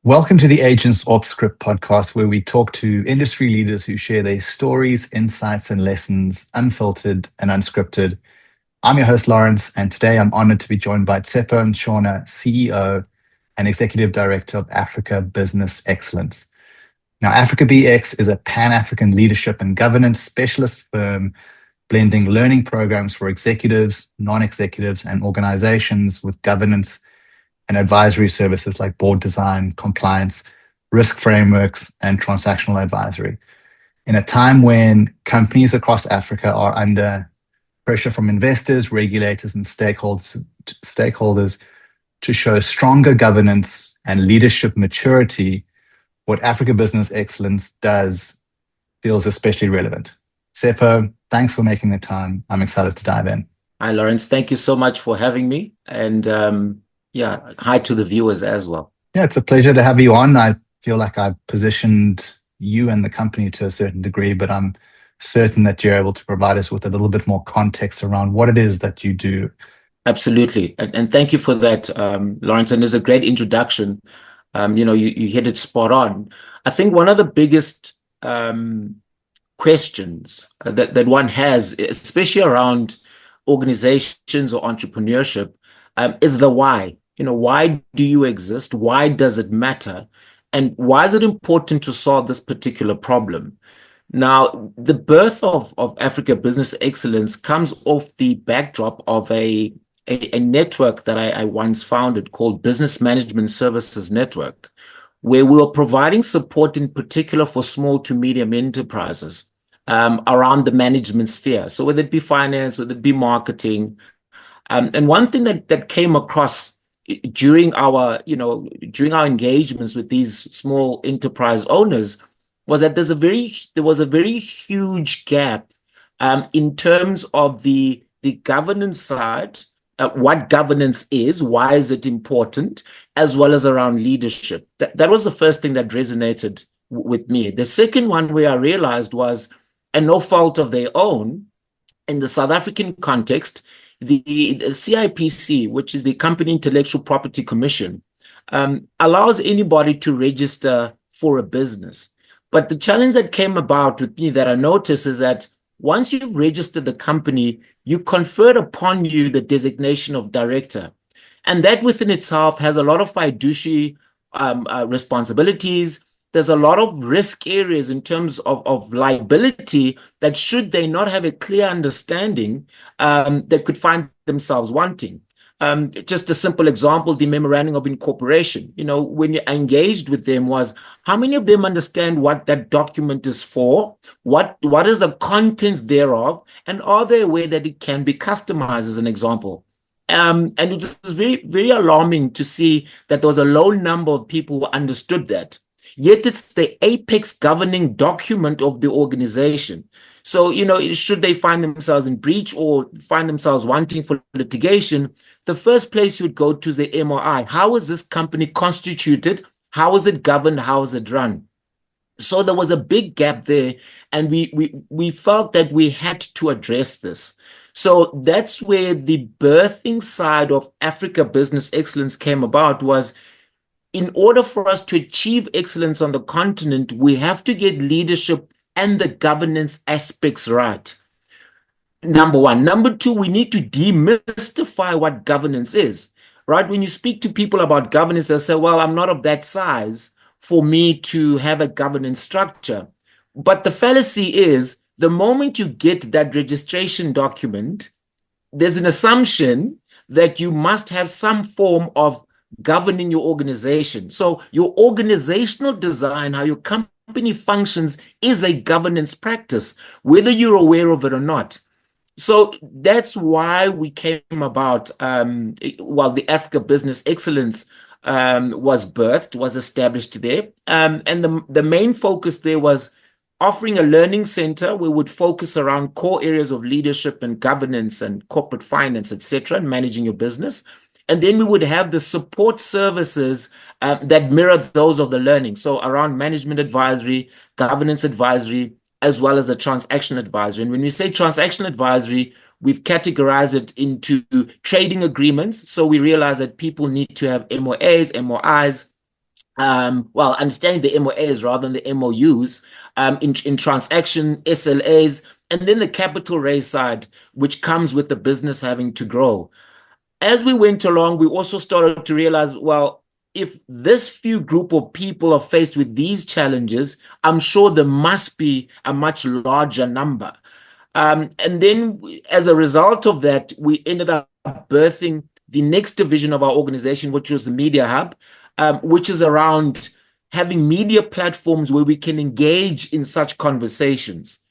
Welcome to the Aegance Offscript Podcast, where we talk to industry leaders who share their stories, insights, and lessons, unfiltered and unscripted. I'm your host, Lawrence, and today I'm honored to be joined by Tsepo Ntshona, CEO and Executive Director of Africa Business Excellence. Now, Africa BX is a Pan-African leadership and governance specialist firm blending learning programs for executives, non-executives, and organizations with governance and advisory services like board design, compliance, risk frameworks, and transactional advisory. In a time when companies across Africa are under pressure from investors, regulators, and stakeholders to show stronger governance and leadership maturity, what Africa Business Excellence does feels especially relevant. Tsepo, thanks for making the time. I'm excited to dive in. Hi, Lawrence. Thank you so much for having me. And hi to the viewers as well. Yeah, it's a pleasure to have you on. I feel like I've positioned you and the company to a certain degree, but I'm certain that you're able to provide us with a little bit more context around what it is that you do. Absolutely. And thank you for that, Lawrence. And there's a great introduction. You hit it spot on. I think one of the biggest questions that one has, especially around organizations or entrepreneurship, is the why. Why do you exist? Why does it matter? And why is it important to solve this particular problem? Now, the birth of Africa Business Excellence comes off the backdrop of a network that I once founded called Business Management Services Network, where we were providing support in particular for small to medium enterprises around the management sphere. So whether it be finance, whether it be marketing. And one thing that came across during our engagements with these small enterprise owners was that there was a very huge gap in terms of the governance side, what governance is, why is it important, as well as around leadership. That was the first thing that resonated with me. The second one where I realized was, and no fault of their own, in the South African context, the CIPC, which is the Company Intellectual Property Commission, allows anybody to register for a business. But the challenge that came about with me that I noticed is that once you've registered the company, you conferred upon you the designation of director. And that within itself has a lot of fiduciary responsibilities. There's a lot of risk areas in terms of liability that should they not have a clear understanding, they could find themselves wanting. Just a simple example, the memorandum of incorporation, when you engaged with them was, how many of them understand what that document is for? What is the contents thereof? And are they aware that it can be customized, as an example? And it was very, very alarming to see that there was a low number of people who understood that. Yet it's the apex governing document of the organization. So, should they find themselves in breach or find themselves wanting for litigation, the first place you would go to is the MOI. How is this company constituted? How is it governed? How is it run? So there was a big gap there, and we felt that we had to address this. So that's where the birthing side of Africa Business Excellence came about. Was in order for us to achieve excellence on the continent, we have to get leadership and the governance aspects right. Number one. Number two, we need to demystify what governance is, right? When you speak to people about governance, they'll say, well, I'm not of that size for me to have a governance structure. But the fallacy is, the moment you get that registration document, there's an assumption that you must have some form of governing your organization. So your organizational design, how your company functions, is a governance practice, whether you're aware of it or not. So that's why we came about, the Africa Business Excellence was birthed, was established there. And the main focus there was offering a learning center where we would focus around core areas of leadership and governance and corporate finance, etc., and managing your business. And then we would have the support services that mirror those of the learning. So around management advisory, governance advisory, as well as the transaction advisory. And when we say transaction advisory, we've categorized it into trading agreements. So we realize that people need to have MOAs, MOIs, well, understanding the MOAs rather than the MOUs, in transaction SLAs, and then the capital raise side, which comes with the business having to grow. As we went along, we also started to realize, well, if this few group of people are faced with these challenges, I'm sure there must be a much larger number. And then as a result of that, we ended up birthing the next division of our organization, which was the Media Hub, which is around having media platforms where we can engage in such conversations.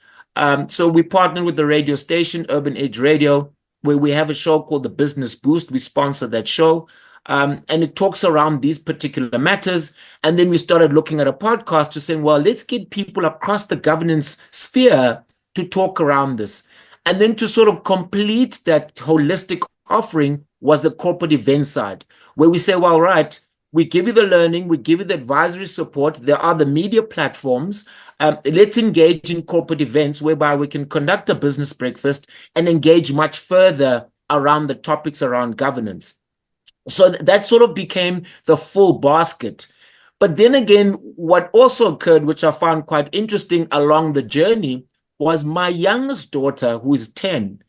So we partnered with the radio station, Urban Edge Radio, where we have a show called The Business Boost. We sponsor that show. And it talks around these particular matters. And then we started looking at a podcast to say, well, let's get people across the governance sphere to talk around this. And then to sort of complete that holistic offering was the corporate event side, where we say, well, right, we give you the learning, we give you the advisory support. There are the media platforms. Let's engage in corporate events whereby we can conduct a business breakfast and engage much further around the topics around governance. So that sort of became the full basket. But then again, what also occurred, which I found quite interesting along the journey, was my youngest daughter, who is 10,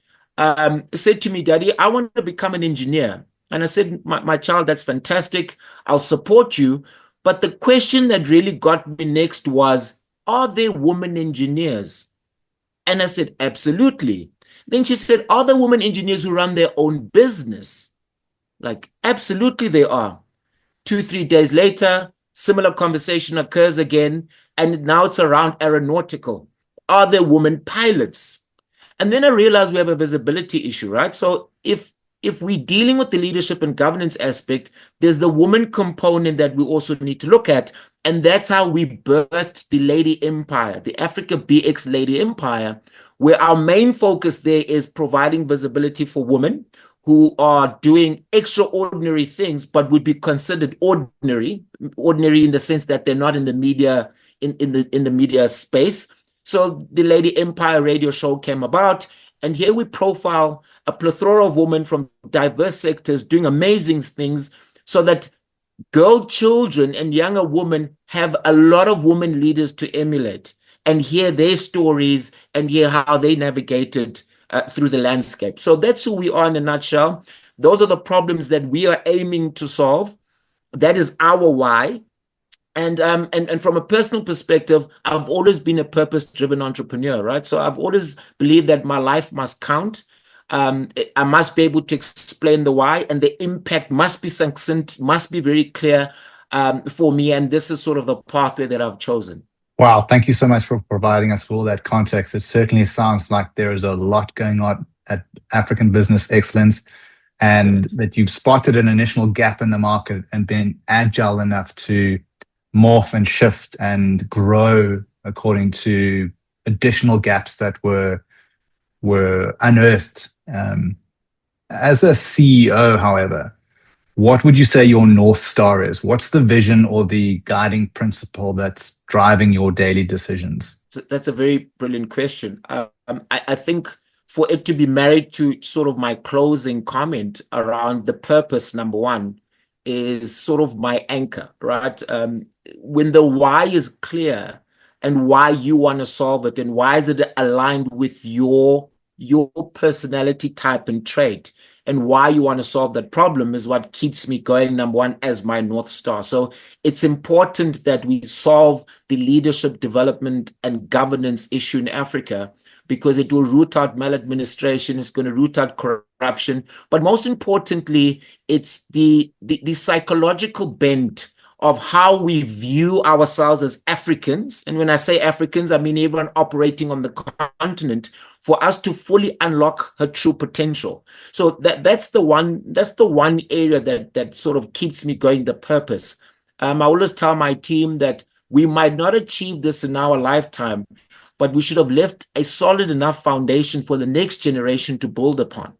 said to me, Daddy, I want to become an engineer. And I said, my child, that's fantastic. I'll support you. But the question that really got me next was, are there women engineers? And I said, absolutely. Then she said, are there women engineers who run their own business? Like, absolutely they are. 2-3 days later, similar conversation occurs again. And now it's around aeronautical. Are there women pilots? And then I realized we have a visibility issue, right? So if we're dealing with the leadership and governance aspect, there's the woman component that we also need to look at. And that's how we birthed the Lady Empire, the Africa BX Lady Empire, where our main focus there is providing visibility for women who are doing extraordinary things, but would be considered ordinary in the sense that they're not in the media, in the media space. So the Lady Empire radio show came about, and here we profile a plethora of women from diverse sectors doing amazing things so that girl children and younger women have a lot of women leaders to emulate and hear their stories and hear how they navigated through the landscape. So that's who we are in a nutshell. Those are the problems that we are aiming to solve. That is our why. And from a personal perspective, I've always been a purpose-driven entrepreneur, right? So I've always believed that my life must count. I must be able to explain the why, and the impact must be succinct, must be very clear for me. And this is sort of the pathway that I've chosen. Wow, thank you so much for providing us with all that context. It certainly sounds like there is a lot going on at African Business Excellence, and that you've spotted an initial gap in the market and been agile enough to morph and shift and grow according to additional gaps that were unearthed. As a CEO, however, what would you say your North Star is? What's the vision or the guiding principle that's driving your daily decisions? That's a very brilliant question. I think for it to be married to sort of my closing comment around the purpose, number one, is sort of my anchor, right? When the why is clear and why you want to solve it and why is it aligned with your personality type and trait and why you want to solve that problem is what keeps me going, number one, as my North Star. So it's important that we solve the leadership development and governance issue in Africa, because it will root out maladministration, it's going to root out corruption. But most importantly, it's the psychological bent of how we view ourselves as Africans. And when I say Africans, I mean everyone operating on the continent, for us to fully unlock her true potential. So that's the one area that sort of keeps me going, the purpose. I always tell my team that we might not achieve this in our lifetime, but we should have left a solid enough foundation for the next generation to build upon.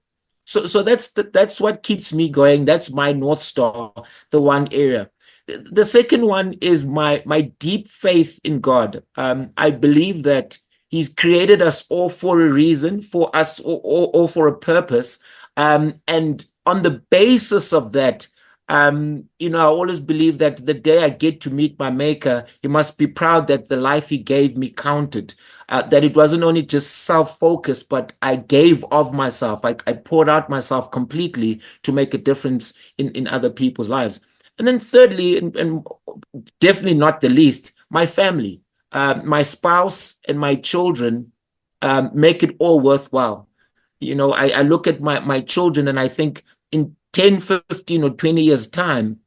So that's what keeps me going. That's my North Star, the one area. The second one is my deep faith in God. I believe that He's created us all for a reason, for us, or for a purpose. And on the basis of that, I always believe that the day I get to meet my maker, he must be proud that the life he gave me counted. That it wasn't only just self-focused, but I gave of myself. I poured out myself completely to make a difference in other people's lives. And then thirdly, and definitely not the least, my family, my spouse and my children make it all worthwhile. I look at my children and I think in 10, 15, or 20 years' time,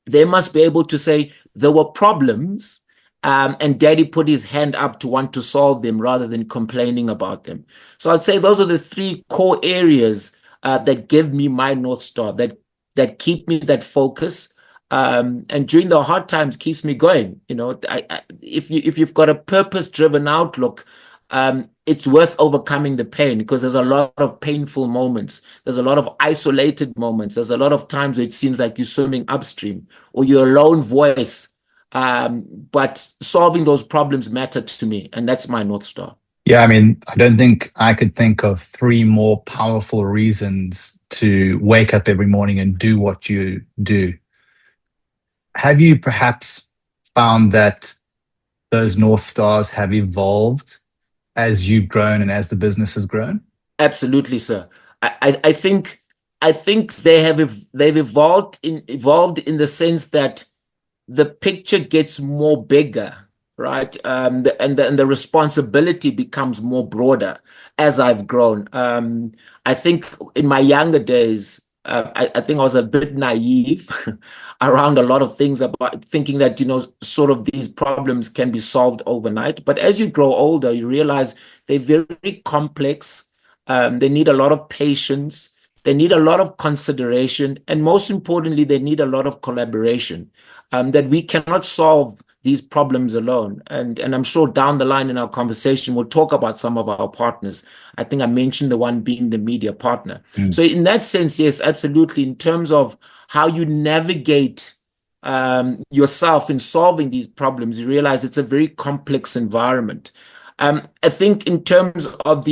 they must be able to say there were problems and daddy put his hand up to want to solve them rather than complaining about them. So I'd say those are the three core areas that give me my North Star, that keep me that focus. And during the hard times keeps me going. If you've got a purpose-driven outlook, it's worth overcoming the pain, because there's a lot of painful moments. There's a lot of isolated moments. There's a lot of times where it seems like you're swimming upstream or you're a lone voice. But solving those problems matter to me, and that's my North Star. Yeah, I mean, I don't think I could think of three more powerful reasons to wake up every morning and do what you do. Have you perhaps found that those North Stars have evolved as you've grown and as the business has grown? Absolutely, sir. I think they've evolved in the sense that the picture gets more bigger, right? And the responsibility becomes more broader as I've grown. I think in my younger days, I think I was a bit naive around a lot of things, about thinking that, sort of these problems can be solved overnight. But as you grow older, you realize they're very complex. They need a lot of patience. They need a lot of consideration. And most importantly, they need a lot of collaboration, that we cannot solve these problems alone. And I'm sure down the line in our conversation, we'll talk about some of our partners. I think I mentioned the one being the media partner. So in that sense, yes, absolutely. In terms of how you navigate yourself in solving these problems, you realize it's a very complex environment. I think in terms of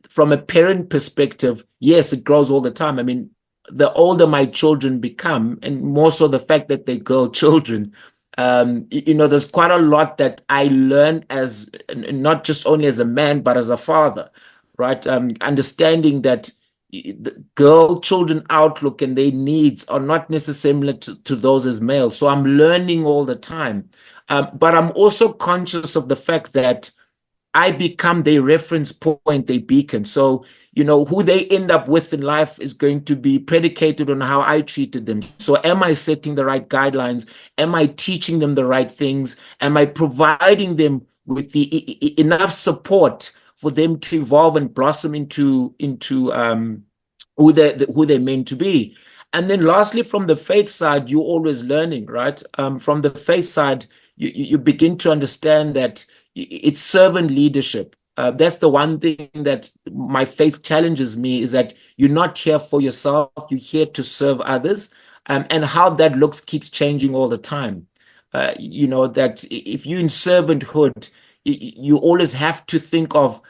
from a parent perspective, yes, it grows all the time. I mean, the older my children become, and more so the fact that they're girl children, there's quite a lot that I learned as not just only as a man, but as a father, right? Understanding that the girl children outlook and their needs are not necessarily to those as males. So I'm learning all the time. But I'm also conscious of the fact that I become their reference point, their beacon. So, who they end up with in life is going to be predicated on how I treated them. So am I setting the right guidelines? Am I teaching them the right things? Am I providing them with the enough support for them to evolve and blossom into who they're meant to be? And then lastly, from the faith side, you're always learning, right? From the faith side, you begin to understand that it's servant leadership. That's the one thing that my faith challenges me, is that you're not here for yourself, you're here to serve others. And how that looks keeps changing all the time. That if you're in servanthood, you always have to think of,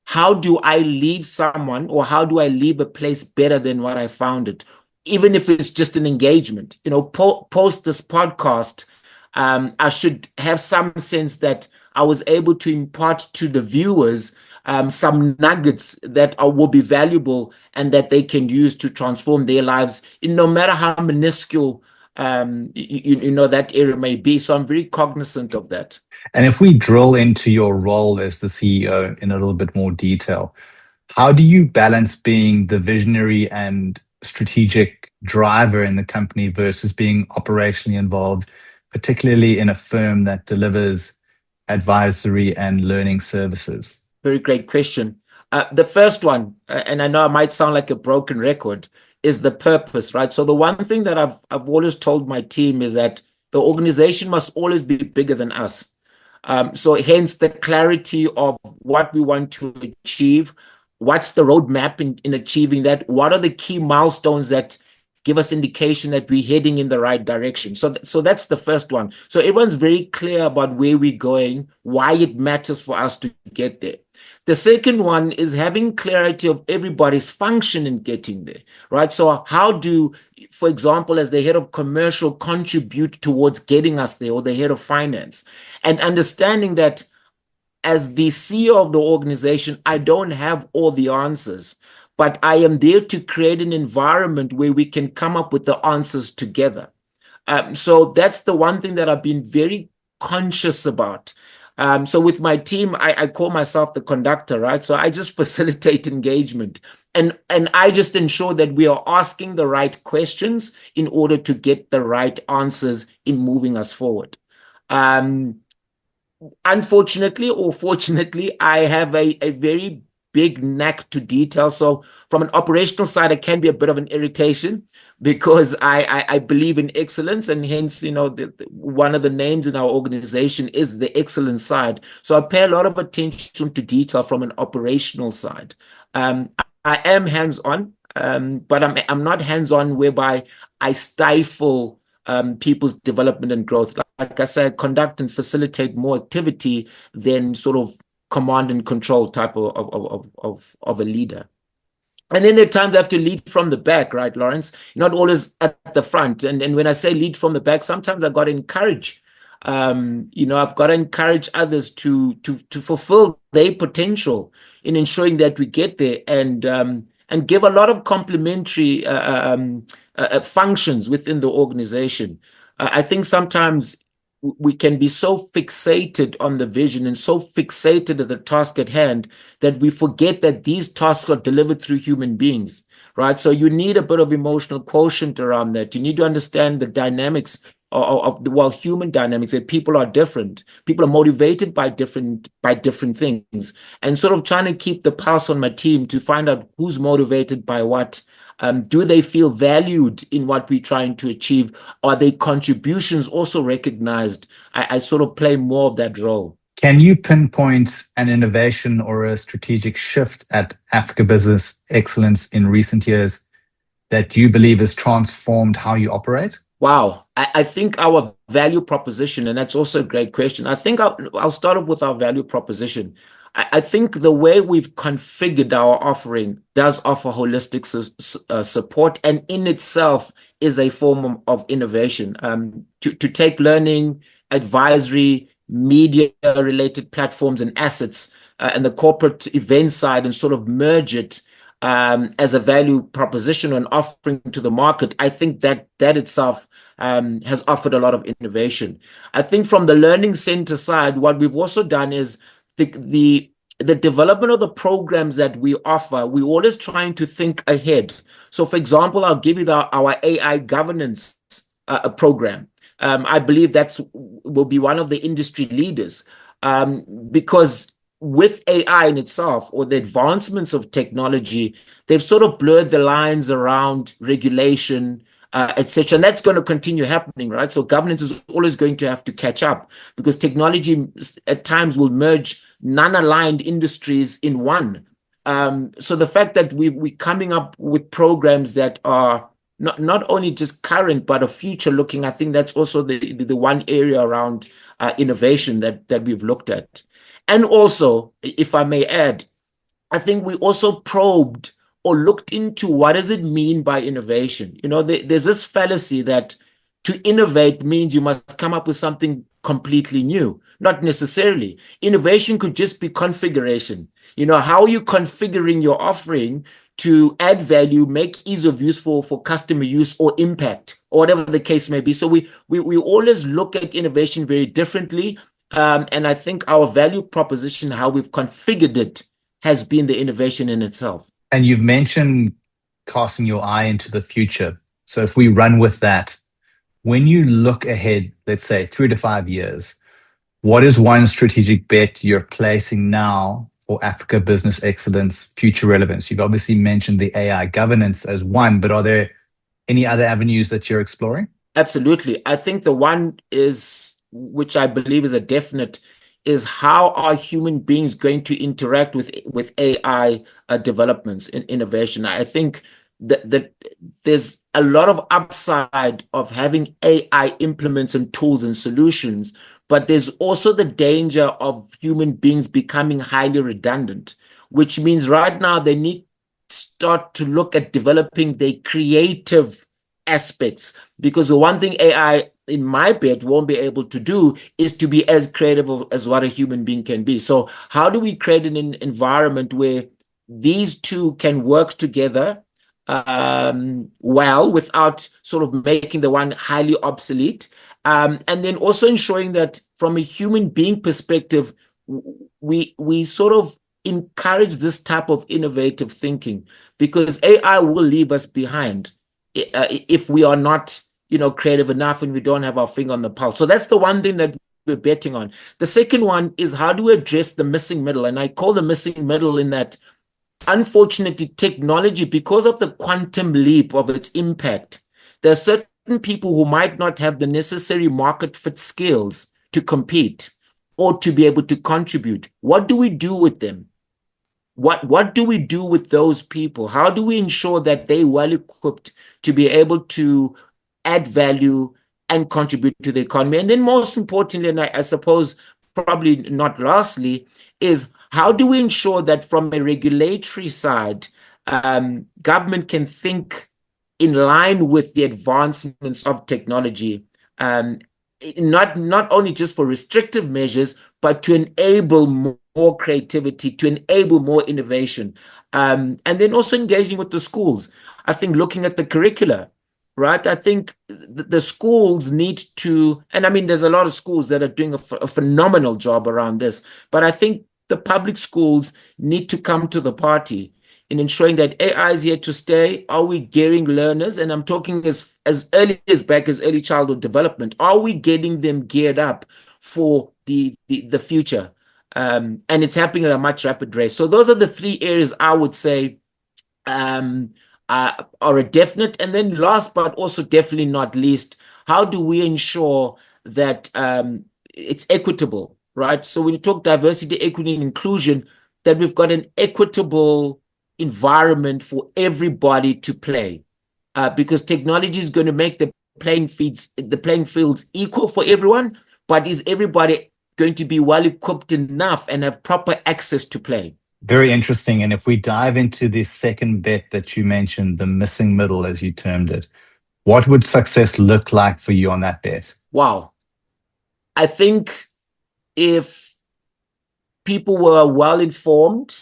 how do I leave someone, or how do I leave a place better than what I found it? Even if it's just an engagement, post this podcast, I should have some sense that I was able to impart to the viewers some nuggets that will be valuable and that they can use to transform their lives, in no matter how minuscule that area may be. So I'm very cognizant of that. And if we drill into your role as the CEO in a little bit more detail, how do you balance being the visionary and strategic driver in the company versus being operationally involved, particularly in a firm that delivers advisory and learning services? Very great question. The first one, and I know I might sound like a broken record, is the purpose, right? So the one thing that I've always told my team is that the organization must always be bigger than us. So hence the clarity of what we want to achieve. What's the roadmap in achieving that? What are the key milestones that give us indication that we're heading in the right direction? So that's the first one. So everyone's very clear about where we're going, why it matters for us to get there. The second one is having clarity of everybody's function in getting there, right? So how do, for example, as the head of commercial contribute towards getting us there, or the head of finance, and understanding that as the CEO of the organization, I don't have all the answers, but I am there to create an environment where we can come up with the answers together. So that's the one thing that I've been very conscious about. So with my team, I call myself the conductor, right? So I just facilitate engagement, and I just ensure that we are asking the right questions in order to get the right answers in moving us forward. Unfortunately or fortunately, I have a very big knack to detail. So from an operational side, it can be a bit of an irritation, because I believe in excellence, and hence, one of the names in our organization is the excellence side. So I pay a lot of attention to detail from an operational side. I am hands-on, but I'm not hands-on whereby I stifle people's development and growth. Like I said, conduct and facilitate more activity than sort of command and control type of a leader. And then there are times I have to lead from the back, right, Lawrence? Not always at the front. And when I say lead from the back, sometimes I've got to encourage. I've got to encourage others to fulfill their potential in ensuring that we get there, and give a lot of complementary functions within the organization. I think sometimes we can be so fixated on the vision and so fixated at the task at hand that we forget that these tasks are delivered through human beings, right? So you need a bit of emotional quotient around that. You need to understand the dynamics of the human dynamics, that people are different. People are motivated by different things, and sort of trying to keep the pulse on my team to find out who's motivated by what. Do they feel valued in what we're trying to achieve? Are their contributions also recognized? I sort of play more of that role. Can you pinpoint an innovation or a strategic shift at Africa Business Excellence in recent years that you believe has transformed how you operate? Wow. I think our value proposition, and that's also a great question. I think I'll start off with our value proposition. I think the way we've configured our offering does offer holistic support, and in itself is a form of innovation. To take learning, advisory, media-related platforms and assets, and the corporate event side, and sort of merge it as a value proposition and offering to the market. I think that itself has offered a lot of innovation. I think from the learning center side, what we've also done is the development of the programs that we offer. We're always trying to think ahead. So, for example, I'll give you our AI governance program. I believe will be one of the industry leaders, because with AI in itself, or the advancements of technology, they've sort of blurred the lines around regulation, etc. And that's going to continue happening, right? So governance is always going to have to catch up, because technology at times will merge non-aligned industries in one. So the fact that we're coming up with programs that are not only just current, but a future looking, I think that's also the one area around innovation that we've looked at. And also, if I may add, I think we also probed or looked into what does it mean by innovation. There's this fallacy that to innovate means you must come up with something completely new. Not necessarily. Innovation could just be configuration. How are you configuring your offering to add value, make ease of use for customer use or impact, or whatever the case may be. So we always look at innovation very differently. And I think our value proposition, how we've configured it, has been the innovation in itself. And you've mentioned casting your eye into the future. So if we run with that, when you look ahead, let's say 3 to 5 years, what is one strategic bet you're placing now for Africa Business Excellence future relevance? You've obviously mentioned the AI governance as one, but are there any other avenues that you're exploring? Absolutely. I think the one is, which I believe is a definite, is how are human beings going to interact with AI developments in innovation? I think that there's a lot of upside of having AI implements and tools and solutions, but there's also the danger of human beings becoming highly redundant. which means right now they need to start to look at developing their creative aspects. Because the one thing AI, in my bet, won't be able to do is to be as creative as what a human being can be. So how do we create an environment where these two can work together well, without sort of making the one highly obsolete? And then also ensuring that from a human being perspective, we sort of encourage this type of innovative thinking, because AI will leave us behind if we are not, creative enough and we don't have our finger on the pulse. So that's the one thing that we're betting on. The second one is, how do we address the missing middle? And I call the missing middle in that, unfortunately, technology, because of the quantum leap of its impact, there are certain people who might not have the necessary market fit skills to compete or to be able to contribute. What do we do with them? What do we do with those people? How do we ensure that they're well equipped to be able to add value and contribute to the economy? And then most importantly, and I suppose probably not lastly, is how do we ensure that from a regulatory side, government can think in line with the advancements of technology, not only just for restrictive measures, but to enable more creativity, to enable more innovation, and then also engaging with the schools. I think looking at the curricula, right? I think the schools need to, and I mean, there's a lot of schools that are doing a phenomenal job around this, but I think the public schools need to come to the party in ensuring that AI is here to stay. Are we gearing learners? And I'm talking as early as back as early childhood development. Are we getting them geared up for the future? And it's happening at a much rapid rate. So those are the three areas I would say are a definite. And then last, but also definitely not least, how do we ensure that it's equitable, right? So when you talk diversity, equity, and inclusion, that we've got an equitable environment for everybody to play, because technology is going to make the playing fields equal for everyone, but is everybody going to be well equipped enough and have proper access to play? Very interesting. And if we dive into the second bet that you mentioned, the missing middle, as you termed it, what would success look like for you on that bet? Wow. I think if people were well informed,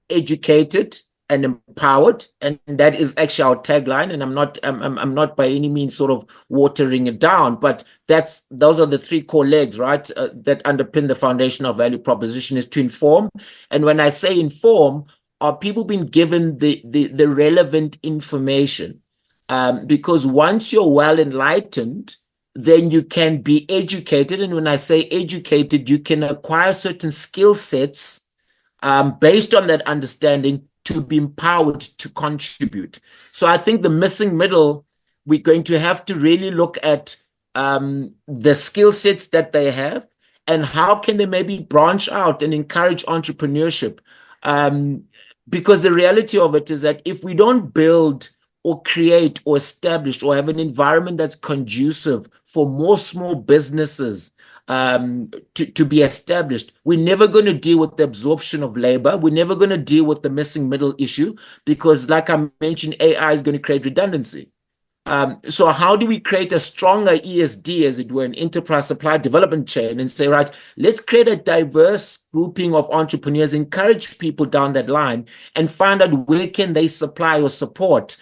educated, and empowered, and that is actually our tagline. And I'm not by any means sort of watering it down, but those are the three core legs, right? That underpin the foundation of value proposition, is to inform. And when I say inform, are people being given the relevant information? Because once you're well enlightened, then you can be educated. And when I say educated, you can acquire certain skill sets based on that understanding to be empowered to contribute. So I think the missing middle, we're going to have to really look at the skill sets that they have and how can they maybe branch out and encourage entrepreneurship. Because the reality of it is that if we don't build or create or establish or have an environment that's conducive for more small businesses to be established, we're never going to deal with the absorption of labor. We're never going to deal with the missing middle issue, because like I mentioned, AI is going to create redundancy. So how do we create a stronger ESD, as it were, an enterprise supply development chain, and say, right, let's create a diverse grouping of entrepreneurs, encourage people down that line, and find out where can they supply or support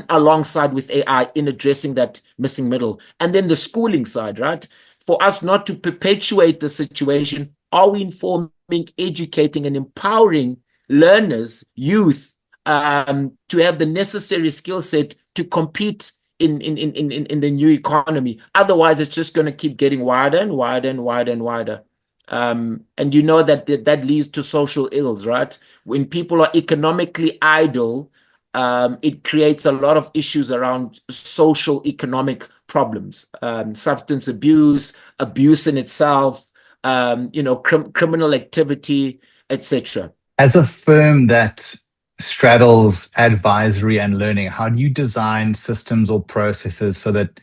alongside with AI in addressing that missing middle. And then the schooling side, right? For us not to perpetuate the situation, are we informing, educating, and empowering learners, youth, to have the necessary skill set to compete in the new economy? Otherwise, it's just going to keep getting wider and wider and wider and wider. And you know that leads to social ills, right? When people are economically idle, it creates a lot of issues around social economic problems, substance abuse in itself, criminal activity, etc. As a firm that straddles advisory and learning, how do you design systems or processes so that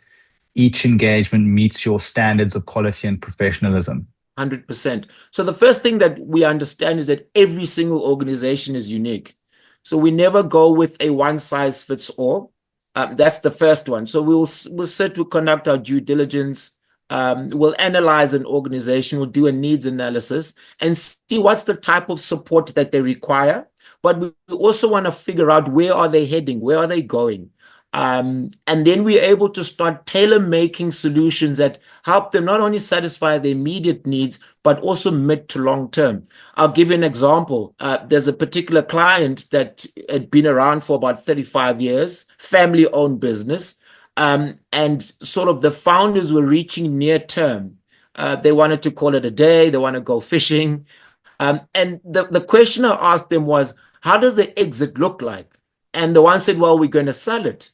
each engagement meets your standards of quality and professionalism? 100%. So the first thing that we understand is that every single organization is unique. So we never go with a one size fits all. That's the first one. So we'll sit, we'll conduct our due diligence. We'll analyze an organization, we'll do a needs analysis and see what's the type of support that they require. But we also want to figure out where are they heading, where are they going? And then we're able to start tailor-making solutions that help them not only satisfy their immediate needs, but also mid to long term. I'll give you an example. There's a particular client that had been around for about 35 years, family-owned business, and sort of the founders were reaching near term. They wanted to call it a day. They want to go fishing. And the question I asked them was, how does the exit look like? And the one said, well, we're going to sell it.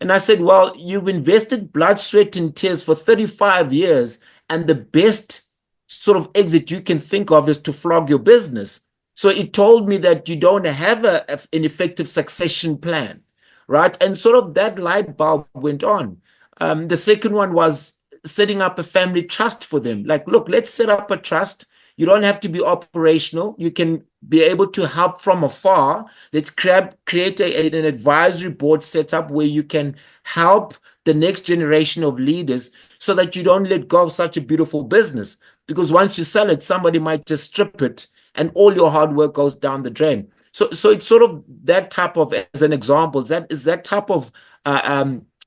And I said, well, you've invested blood, sweat, and tears for 35 years, and the best sort of exit you can think of is to flog your business. So it told me that you don't have an effective succession plan, right? And sort of that light bulb went on. The second one was setting up a family trust for them. Like, look, let's set up a trust. You don't have to be operational. You can be able to help from afar. Let's create an advisory board setup where you can help the next generation of leaders so that you don't let go of such a beautiful business. Because once you sell it, somebody might just strip it and all your hard work goes down the drain. So it's sort of that type of, as an example, that type of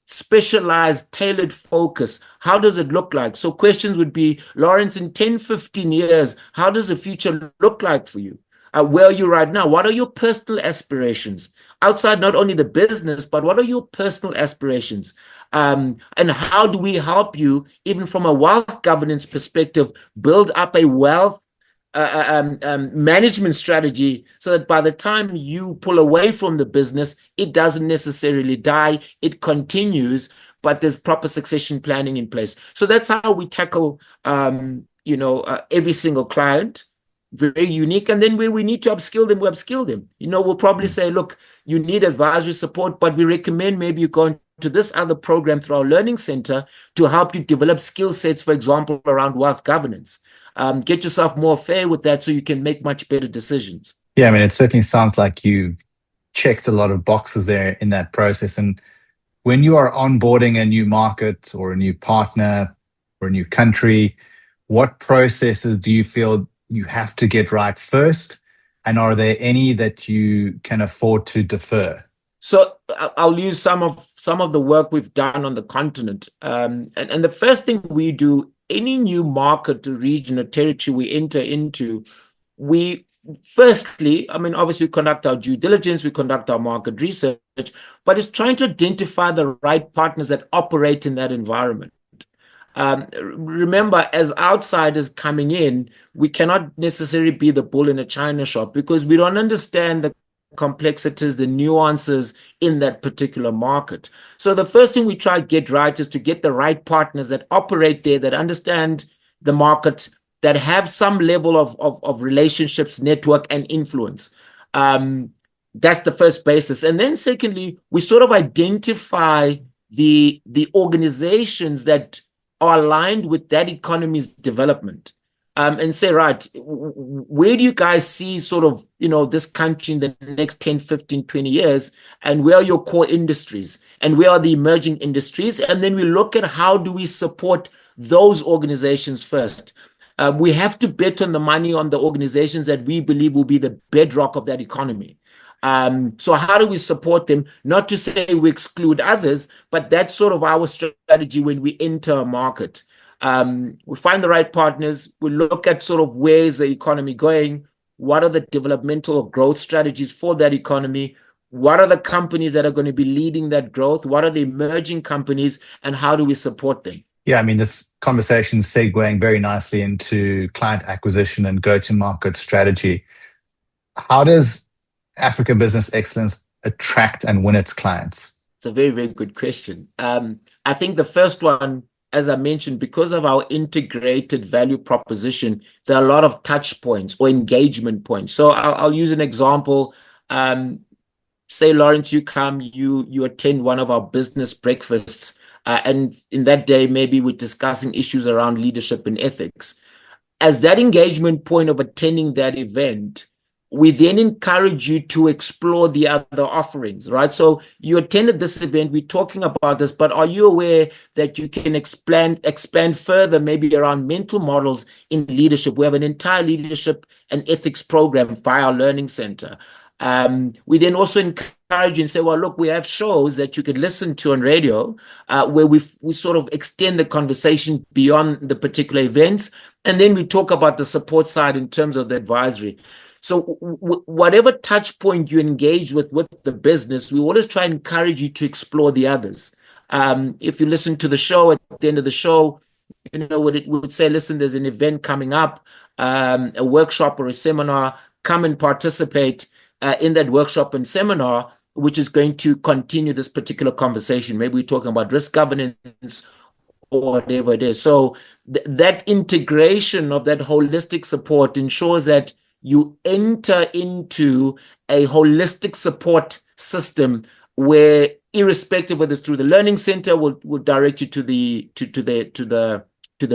specialized, tailored focus. How does it look like? So questions would be, Lawrence, in 10, 15 years, how does the future look like for you? Where are you right now? What are your personal aspirations? Outside not only the business, but what are your personal aspirations? And how do we help you, even from a wealth governance perspective, build up a wealth management strategy so that by the time you pull away from the business, it doesn't necessarily die, it continues, but there's proper succession planning in place. So that's how we tackle, every single client, very unique. And then where we need to upskill them, we upskill them. We'll probably say, look, you need advisory support, but we recommend maybe you go to this other program through our learning center to help you develop skill sets, for example, around wealth governance. Get yourself more fair with that so you can make much better decisions. Yeah, I mean, it certainly sounds like you checked a lot of boxes there in that process. And when you are onboarding a new market or a new partner or a new country, what processes do you feel you have to get right first? And are there any that you can afford to defer? So I'll use some of the work we've done on the continent. And the first thing we do, any new market or region or territory we enter into, firstly, obviously we conduct our due diligence, we conduct our market research, but it's trying to identify the right partners that operate in that environment. Remember, as outsiders coming in, we cannot necessarily be the bull in a china shop because we don't understand the complexities, the nuances in that particular market. So the first thing we try to get right is to get the right partners that operate there, that understand the market, that have some level of relationships, network, and influence. That's the first basis. And then secondly, we sort of identify the organizations that are aligned with that economy's development. And say, right, where do you guys see sort of, this country in the next 10, 15, 20 years? And where are your core industries? And where are the emerging industries? And then we look at how do we support those organizations first. We have to bet on the money on the organizations that we believe will be the bedrock of that economy. So how do we support them? Not to say we exclude others, but that's sort of our strategy when we enter a market. We find the right partners. We look at sort of where is the economy going? What are the developmental or growth strategies for that economy? What are the companies that are going to be leading that growth? What are the emerging companies and how do we support them? Yeah, I mean, this conversation is segueing very nicely into client acquisition and go-to-market strategy. How does Africa Business Excellence attract and win its clients? It's a very, very good question. I think the first one, as I mentioned, because of our integrated value proposition, there are a lot of touch points or engagement points. So I'll use an example. Say, Lawrence, you come, you attend one of our business breakfasts, and in that day, maybe we're discussing issues around leadership and ethics. As that engagement point of attending that event, we then encourage you to explore the other offerings, right? So you attended this event, we're talking about this, but are you aware that you can expand further, maybe around mental models in leadership? We have an entire leadership and ethics program via our learning center. We then also encourage you and say, well, look, we have shows that you could listen to on radio where we sort of extend the conversation beyond the particular events. And then we talk about the support side in terms of the advisory. So whatever touch point you engage with the business, we always try and encourage you to explore the others. If you listen to the show, at the end of the show, it would say, listen, there's an event coming up, a workshop or a seminar, come and participate in that workshop and seminar, which is going to continue this particular conversation. Maybe we're talking about risk governance or whatever it is. So that integration of that holistic support ensures that you enter into a holistic support system where, irrespective whether it's through the learning center, will direct you to the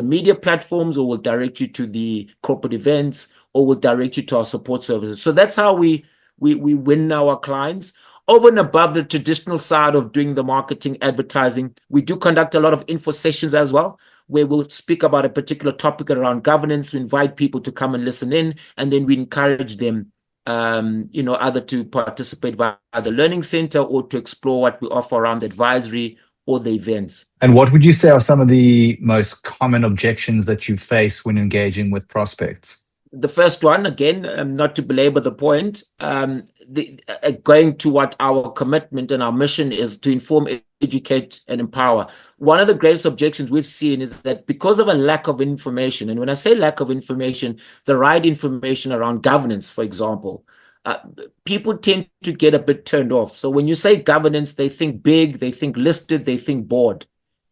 media platforms, or will direct you to the corporate events, or will direct you to our support services. So that's how we win our clients. Over and above the traditional side of doing the marketing, advertising, we do conduct a lot of info sessions as well, where we'll speak about a particular topic around governance. We invite people to come and listen in, and then we encourage them, either to participate via the learning center or to explore what we offer around advisory or the events. And what would you say are some of the most common objections that you face when engaging with prospects? The first one, again, not to belabor the point, going to what our commitment and our mission is, to inform, educate, and empower. One of the greatest objections we've seen is that because of a lack of information, and when I say lack of information, the right information around governance, for example, people tend to get a bit turned off. So when you say governance, they think big, they think listed, they think board.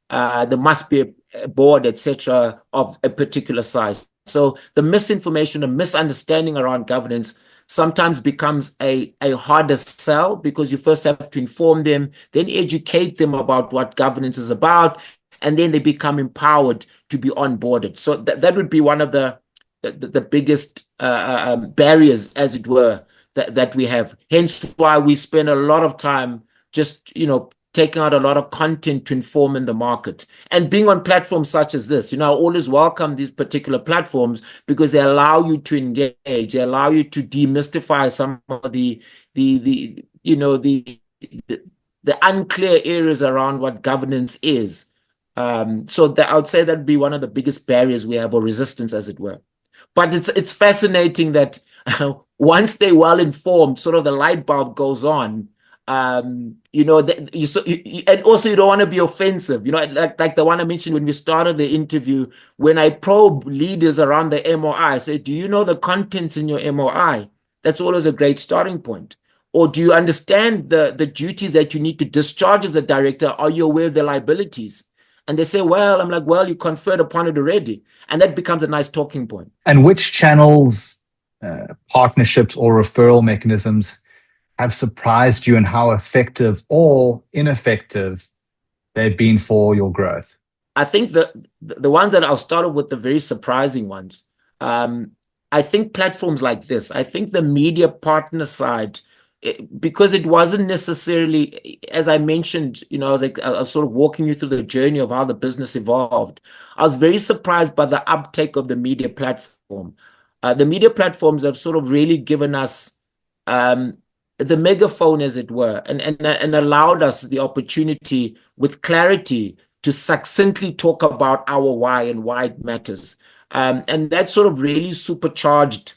There must be a board, etc., of a particular size. So the misinformation and misunderstanding around governance sometimes becomes a harder sell, because you first have to inform them, then educate them about what governance is about, and then they become empowered to be onboarded. So that would be one of the biggest barriers, as it were, that we have. Hence why we spend a lot of time just, taking out a lot of content to inform in the market, and being on platforms such as this. I always welcome these particular platforms because they allow you to engage, they allow you to demystify some of the unclear areas around what governance is. So I would say that'd be one of the biggest barriers we have, or resistance, as it were. But it's fascinating that once they're well informed, sort of the light bulb goes on. And also you don't want to be offensive, like the one I mentioned when we started the interview. When I probe leaders around the MOI, I say, do you know the contents in your MOI? That's always a great starting point. Or do you understand the duties that you need to discharge as a director? Are you aware of the liabilities? And they say, well, I'm like, well, you conferred upon it already. And that becomes a nice talking point. And which channels, partnerships, or referral mechanisms have surprised you, and how effective or ineffective they've been for your growth? I think the ones that I'll start with, the very surprising ones. I think platforms like this, I think the media partner side, because it wasn't necessarily, as I mentioned, I was sort of walking you through the journey of how the business evolved. I was very surprised by the uptake of the media platform. The media platforms have sort of really given us the megaphone, as it were, and allowed us the opportunity with clarity to succinctly talk about our why and why it matters. And that sort of really supercharged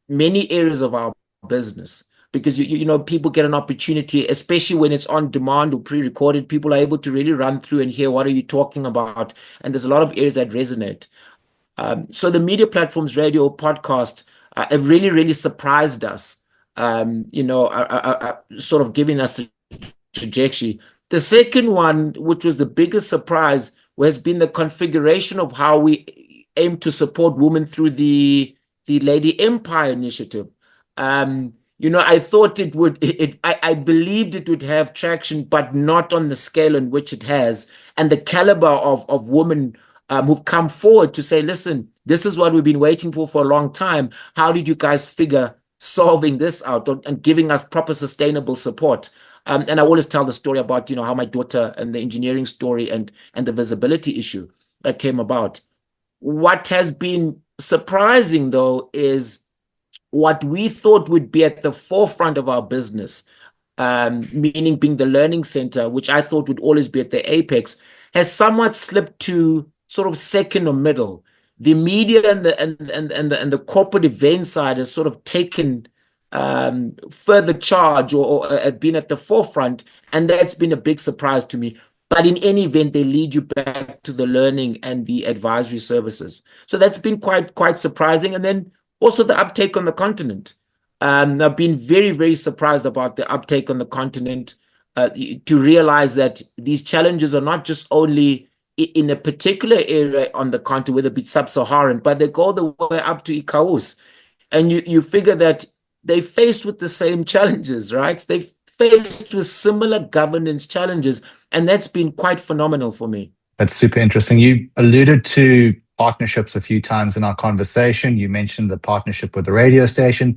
many areas of our business, because people get an opportunity, especially when it's on demand or pre-recorded. People are able to really run through and hear, what are you talking about? And there's a lot of areas that resonate. So the media platforms, radio, podcast, have really, really surprised us. Sort of giving us a trajectory. The second one, which was the biggest surprise, has been the configuration of how we aim to support women through the Lady Empire initiative. I thought it would, I believed it would have traction, but not on the scale in which it has, and the caliber of women who've come forward to say, listen, this is what we've been waiting for a long time. How did you guys figure solving this out and giving us proper sustainable support? And I always tell the story about, how my daughter and the engineering story and the visibility issue that came about. What has been surprising, though, is what we thought would be at the forefront of our business, meaning being the learning center, which I thought would always be at the apex, has somewhat slipped to sort of second or middle. The media and the corporate event side has sort of taken further charge or have been at the forefront, and that's been a big surprise to me. But in any event, they lead you back to the learning and the advisory services. So that's been quite surprising. And then also the uptake on the continent. I've been very, very surprised about the uptake on the continent, to realize that these challenges are not just only in a particular area on the continent, whether it be sub-Saharan, but they go the way up to Icaus. And you figure that they faced with the same challenges, right? They faced with similar governance challenges, and that's been quite phenomenal for me. That's super interesting. You alluded to partnerships a few times in our conversation. You mentioned the partnership with the radio station.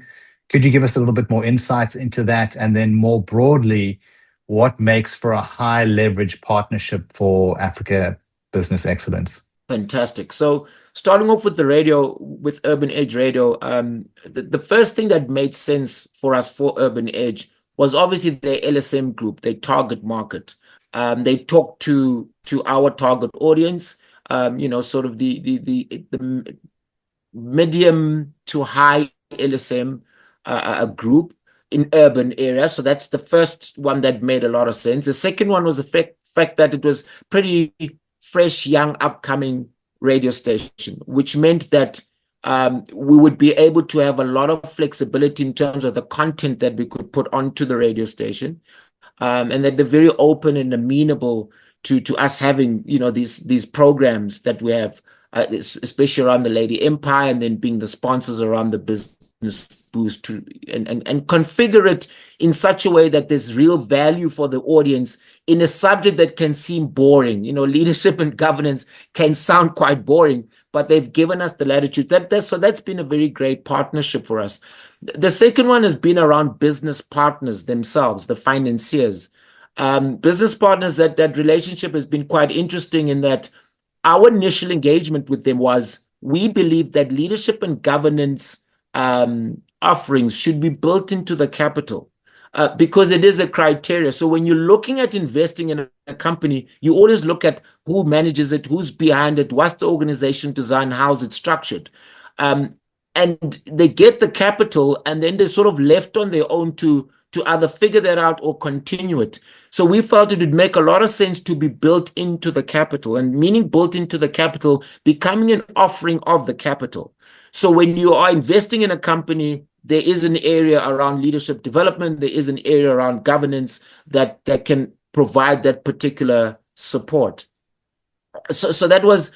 Could you give us a little bit more insights into that? And then more broadly, what makes for a high leverage partnership for Africa Business Excellence? Fantastic. So starting off with the radio, with Urban Edge Radio, the first thing that made sense for us for Urban Edge was obviously the LSM group, their target market. They talk to our target audience, sort of the medium to high LSM a group in urban areas. So that's the first one that made a lot of sense. The second one was the fact that it was pretty fresh, young, upcoming radio station, which meant that we would be able to have a lot of flexibility in terms of the content that we could put onto the radio station, and that they're very open and amenable to us having, these programs that we have, especially around the Lady Empire, and then being the sponsors around the business boost and configure it in such a way that there's real value for the audience in a subject that can seem boring. Leadership and governance can sound quite boring, but they've given us the latitude. So that's been a very great partnership for us. The second one has been around business partners themselves, the financiers. Business partners, that relationship has been quite interesting in that our initial engagement with them was, we believe that leadership and governance offerings should be built into the capital, because it is a criteria. So when you're looking at investing in a company, you always look at who manages it, who's behind it, what's the organization design, how's it structured. And they get the capital, and then they're sort of left on their own to either figure that out or continue it. So we felt it would make a lot of sense to be built into the capital, and meaning built into the capital, becoming an offering of the capital. So when you are investing in a company, there is an area around leadership development, there is an area around governance that can provide that particular support. So that was,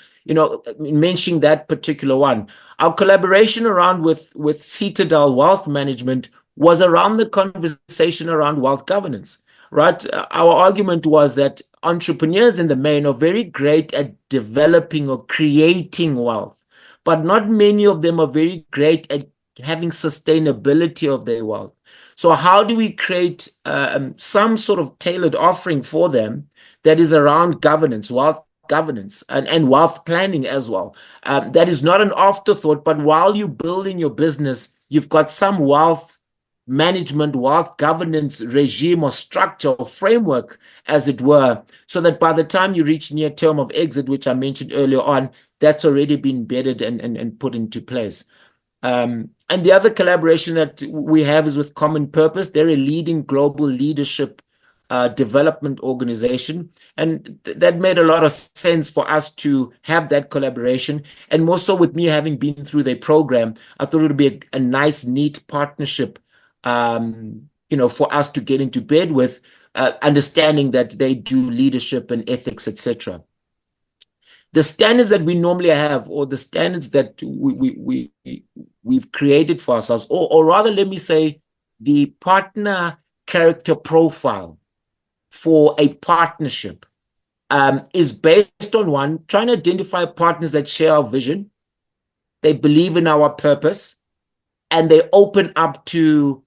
mentioning that particular one. Our collaboration around with Citadel Wealth Management was around the conversation around wealth governance, right? Our argument was that entrepreneurs in the main are very great at developing or creating wealth, but not many of them are very great at having sustainability of their wealth. So how do we create some sort of tailored offering for them that is around governance, wealth governance, and wealth planning as well? That is not an afterthought, but while you're building your business, you've got some wealth management, wealth governance regime or structure or framework, as it were, so that by the time you reach near term of exit, which I mentioned earlier on, that's already been embedded and put into place. And the other collaboration that we have is with Common Purpose. They're a leading global leadership development organization. And that made a lot of sense for us to have that collaboration. And more so with me having been through their program, I thought it would be a nice, neat partnership, for us to get into bed with, understanding that they do leadership and ethics, etc. The standards that we normally have, or the standards that we've created for ourselves, or rather, let me say, the partner character profile for a partnership, is based on one, trying to identify partners that share our vision, they believe in our purpose, and they open up to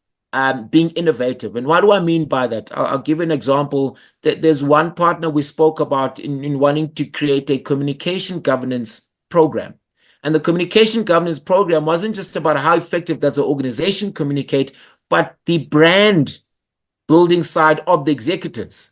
being innovative. And what do I mean by that? I'll give an example. There's one partner we spoke about in wanting to create a communication governance program. And the communication governance program wasn't just about how effective does the organization communicate, but the brand building side of the executives,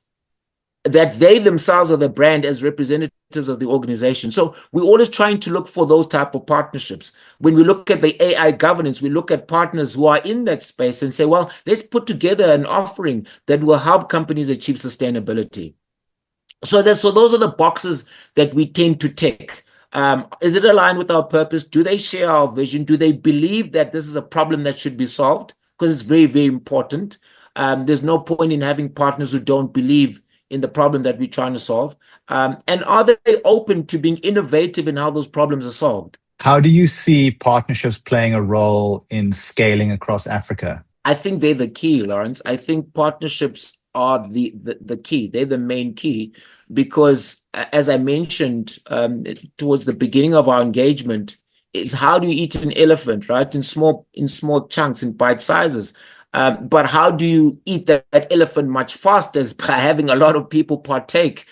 that they themselves are the brand as representatives of the organization. So we're always trying to look for those type of partnerships. When we look at the AI governance, we look at partners who are in that space and say, well, let's put together an offering that will help companies achieve sustainability. So those are the boxes that we tend to tick. Is it aligned with our purpose? Do they share our vision? Do they believe that this is a problem that should be solved? Because it's very, very important. There's no point in having partners who don't believe in the problem that we're trying to solve. And are they open to being innovative in how those problems are solved? How do you see partnerships playing a role in scaling across Africa? I think they're the key, Lawrence. I think partnerships are the key. They're the main key because, as I mentioned towards the beginning of our engagement, is how do you eat an elephant, right? In small chunks, in bite sizes. But how do you eat that elephant much faster is by having a lot of people partake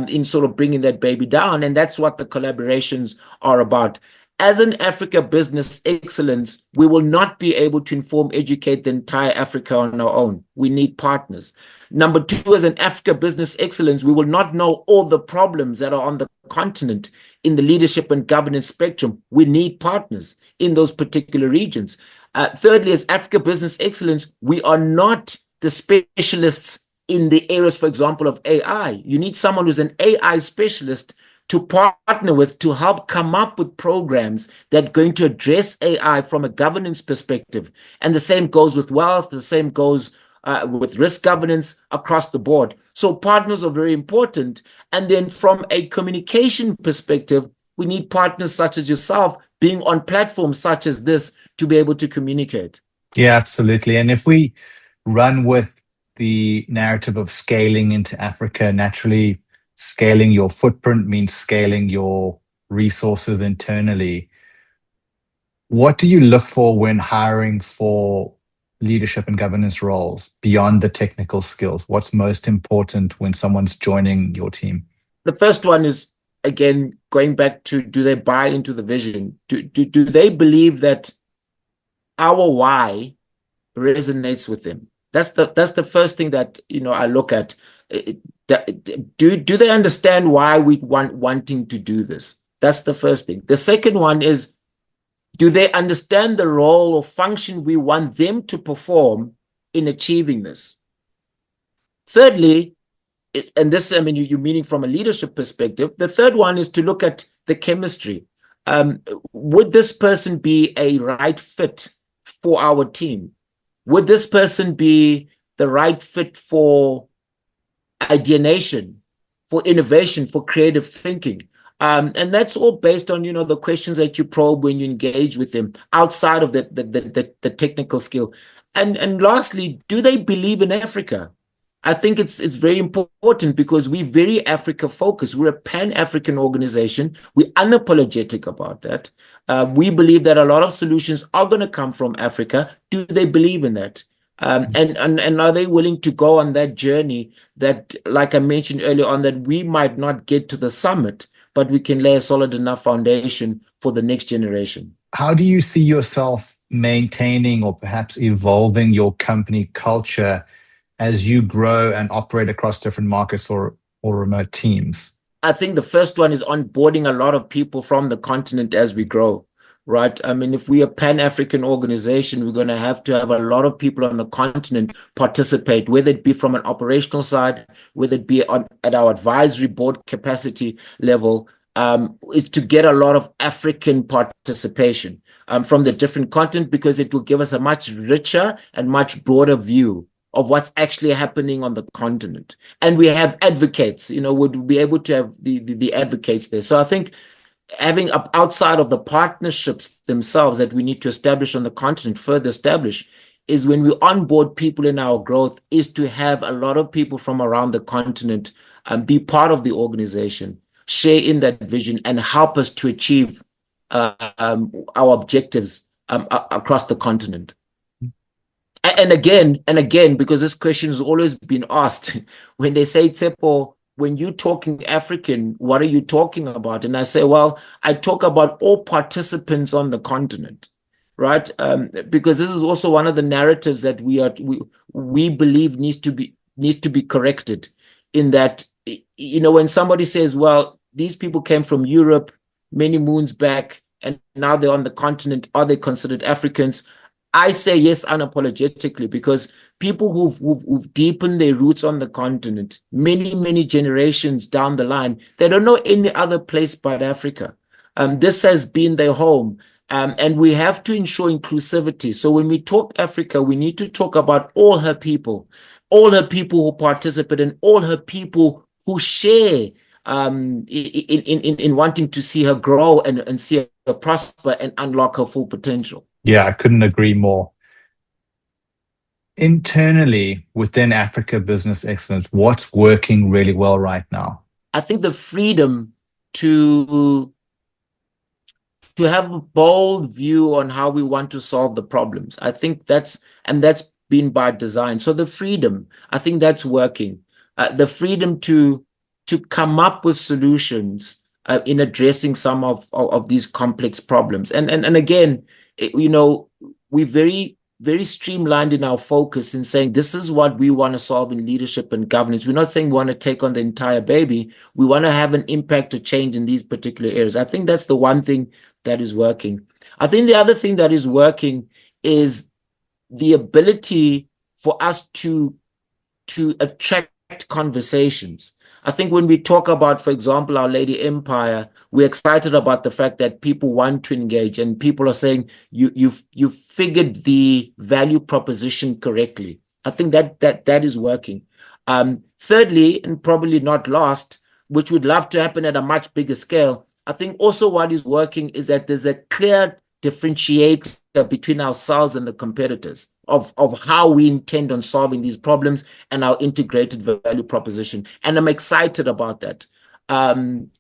in sort of bringing that baby down. And that's what the collaborations are about. As an Africa business excellence, we will not be able to inform, educate the entire Africa on our own. We need partners. Number two, as an Africa business excellence, we will not know all the problems that are on the continent in the leadership and governance spectrum. We need partners in those particular regions. Thirdly, as Africa business excellence, we are not the specialists in the areas, for example, of AI. You need someone who's an AI specialist to partner with to help come up with programs that are going to address AI from a governance perspective. And the same goes with wealth, the same goes with risk governance across the board. So partners are very important. And then from a communication perspective, we need partners such as yourself being on platforms such as this to be able to communicate. Yeah, absolutely. And if we run with the narrative of scaling into Africa, naturally, scaling your footprint means scaling your resources internally. What do you look for when hiring for leadership and governance roles beyond the technical skills? What's most important when someone's joining your team? The first one is, again, going back to, do they buy into the vision? Do they believe that our why resonates with them? That's the first thing that I look at. Do they understand why we wanting to do this? That's the first thing. The second one is, do they understand the role or function we want them to perform in achieving this? Thirdly, and this, I mean, you're meaning from a leadership perspective. The third one is to look at the chemistry. Would this person be a right fit for our team? Would this person be the right fit for ideation, for innovation, for creative thinking? And that's all based on, the questions that you probe when you engage with them outside of the technical skill. And lastly, do they believe in Africa? I think it's very important because we're very Africa focused. We're a pan-African organization. We're unapologetic about that. We believe that a lot of solutions are going to come from Africa. Do they believe in that? And are they willing to go on that journey that, like I mentioned earlier on, that we might not get to the summit, but we can lay a solid enough foundation for the next generation? How do you see yourself maintaining or perhaps evolving your company culture as you grow and operate across different markets or remote teams? I think the first one is onboarding a lot of people from the continent as we grow, right? I mean, if we're a pan-African organization, we're going to have a lot of people on the continent participate, whether it be from an operational side, whether it be at our advisory board capacity level, is to get a lot of African participation from the different continent, because it will give us a much richer and much broader view of what's actually happening on the continent. And we have advocates, would be able to have the advocates there. So I think having outside of the partnerships themselves that we need to establish on the continent, further establish, is when we onboard people in our growth is to have a lot of people from around the continent be part of the organization, share in that vision, and help us to achieve our objectives across the continent. And again, because this question has always been asked, when they say, Tsepo, when you're talking African, what are you talking about? And I say, well, I talk about all participants on the continent, right? Because this is also one of the narratives that we believe needs to be corrected. In that, when somebody says, well, these people came from Europe many moons back, and now they're on the continent, are they considered Africans? I say yes unapologetically, because people who've deepened their roots on the continent, many generations down the line, they don't know any other place but Africa. This has been their home, and we have to ensure inclusivity. So when we talk Africa, we need to talk about all her people who participate, and all her people who share in wanting to see her grow and see her prosper and unlock her full potential. Yeah, I couldn't agree more. Internally, within Africa Business Excellence, what's working really well right now? I think the freedom to have a bold view on how we want to solve the problems. I think that's been by design. So the freedom, I think that's working. The freedom to come up with solutions in addressing some of these complex problems. And again, we're very, very streamlined in our focus in saying this is what we want to solve in leadership and governance. We're not saying we want to take on the entire baby. We want to have an impact or change in these particular areas. I think that's the one thing that is working. I think the other thing that is working is the ability for us to attract conversations. I think when we talk about, for example, Our Lady Empire, we're excited about the fact that people want to engage, and people are saying you've figured the value proposition correctly. I think that is working. Thirdly, and probably not last, which would love to happen at a much bigger scale, I think also what is working is that there's a clear differentiator between ourselves and the competitors of how we intend on solving these problems and our integrated value proposition. And I'm excited about that.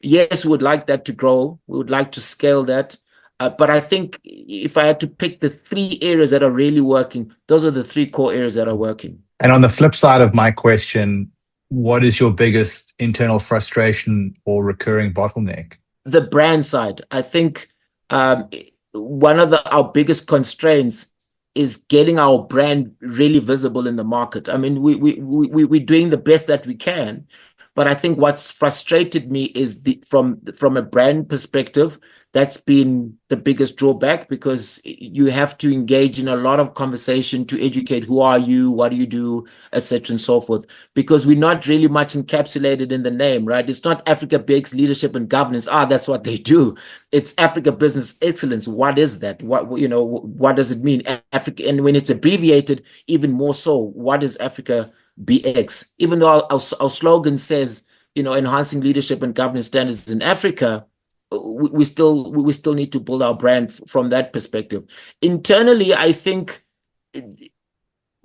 Yes, we would like that to grow. We would like to scale that. But I think if I had to pick the 3 areas that are really working, those are the 3 core areas that are working. And on the flip side of my question, what is your biggest internal frustration or recurring bottleneck? The brand side. I think one of our biggest constraints is getting our brand really visible in the market. I mean, we're doing the best that we can, but I think what's frustrated me is from a brand perspective, that's been the biggest drawback, because you have to engage in a lot of conversation to educate who are you, what do you do, etc. and so forth, because we're not really much encapsulated in the name, right? It's not Africa Bakes Leadership and Governance. That's what they do. It's Africa Business Excellence. What is that? What does it mean? Africa, and when it's abbreviated, even more so, what is Africa BX? Even though our slogan says, enhancing leadership and governance standards in Africa, we still need to build our brand from that perspective. Internally, I think